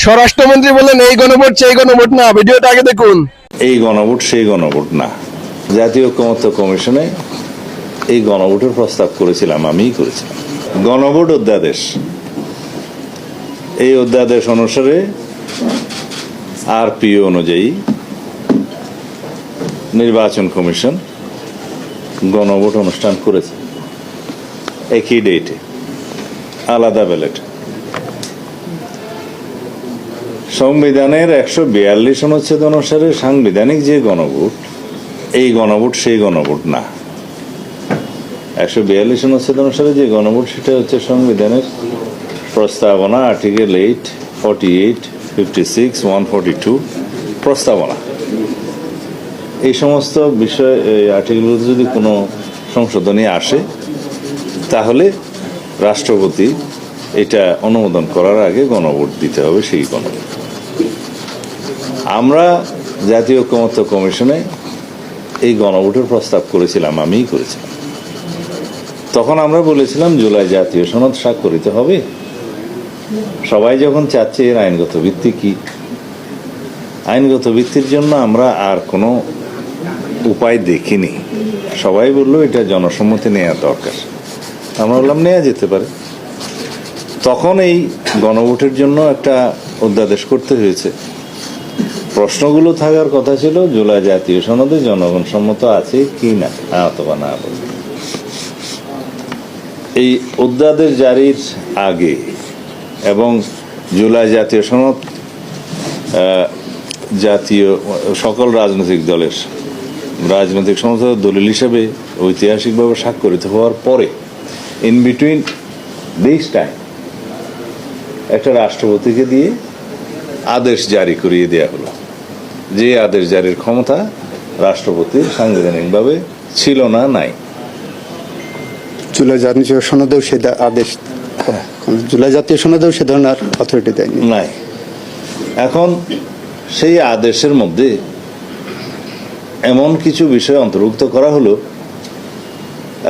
স্বরাষ্ট্রমন্ত্রী বললেন এই গণভোট সেই গণভোট না, ভিডিওটা আগে দেখুন। এই গণভোট সেই গণভোট না। জাতীয় ঐকমত্য কমিশনে এই গণভোটের প্রস্তাব করেছিলাম, আমিই করেছিলাম। গণভোট অধ্যাদেশ, এই অধ্যাদেশ অনুসারে আরপিও অনুযায়ী নির্বাচন কমিশন গণভোট অনুষ্ঠান করেছে একই ডেটে, আলাদা ব্যালট। সংবিধানের 142 অনুচ্ছেদ অনুসারে সাংবিধানিক যে গণভোট, এই গণভোট সেই গণভোট না। 142 অনুচ্ছেদ অনুসারে যে গণভোট সেটা হচ্ছে সংবিধানের প্রস্তাবনা, আর্টিকেল 8, 48, 56, 142 প্রস্তাবনা। এই সমস্ত বিষয় আর্টিকেলগুলোতে যদি কোনো সংশোধনী আসে তাহলে রাষ্ট্রপতি এটা অনুমোদন করার আগে গণভোট দিতে হবে, সেই গণভোট। আমরা জাতীয় ঐকমত্য কমিশনে এই গণভোটের প্রস্তাব করেছিলাম, আমিই করেছিলাম। তখন আমরা বলেছিলাম জুলাই জাতীয় সনদ স্বাক্ষরিত হবে। সবাই যখন চাচ্ছে এর আইনগত ভিত্তি কি, আইনগত ভিত্তির জন্য আমরা আর কোনো উপায় দেখিনি। সবাই বললো এটা জনসম্মতি নেওয়া দরকার। আমরা বললাম নেওয়া যেতে পারে। তখন এই গণভোটের জন্য একটা অধ্যাদেশ করতে হয়েছে। প্রশ্নগুলো থাকার কথা ছিল জুলাই জাতীয় সনদে জনগণ সম্মত আছে কি না, অথবা না। এই অধ্যাদেশ জারির আগে এবং জুলাই জাতীয় সনদ জাতীয় সকল রাজনৈতিক দলের রাজনৈতিক সমঝোতার দলিল হিসেবে ঐতিহাসিকভাবে স্বাক্ষরিত হওয়ার পরে ইন বিটুইন দিস টাইম একটা রাষ্ট্রপতিকে দিয়ে আদেশ জারি করিয়ে দেওয়া হলো, যে আদেশ জারির ক্ষমতা রাষ্ট্রপতির সাংবিধানিকভাবে ছিল না, নাই। জুলাই জাতীয় সনদেও সে আদেশ, জুলাই জাতীয় সনদেও সে ধরনের অথরিটি দেয়নি, নাই। এখন সেই আদেশের মধ্যে এমন কিছু বিষয় অন্তর্ভুক্ত করা হলো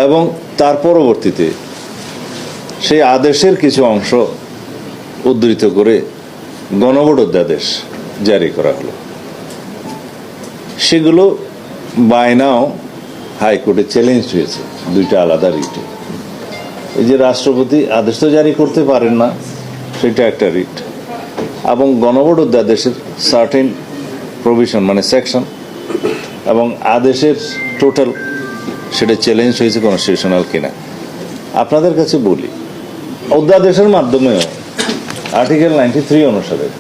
এবং তার পরবর্তীতে সেই আদেশের কিছু অংশ উদ্ধৃত করে গণভোট অধ্যাদেশ জারি করা হলো। সেগুলো বাই নাও হাইকোর্টে চ্যালেঞ্জ হয়েছে দুইটা আলাদা রিটে। এই যে রাষ্ট্রপতি আদেশ তো জারি করতে পারেন না, সেটা একটা রিট, এবং গণভোট অধ্যাদেশের সার্টেন প্রভিশন মানে সেকশন এবং আদেশের টোটাল, সেটা চ্যালেঞ্জ হয়েছে কনস্টিটিউশনাল কিনা। আপনাদের কাছে বলি, অধ্যাদেশের মাধ্যমেও আর্টিকেল 93 অনুসারে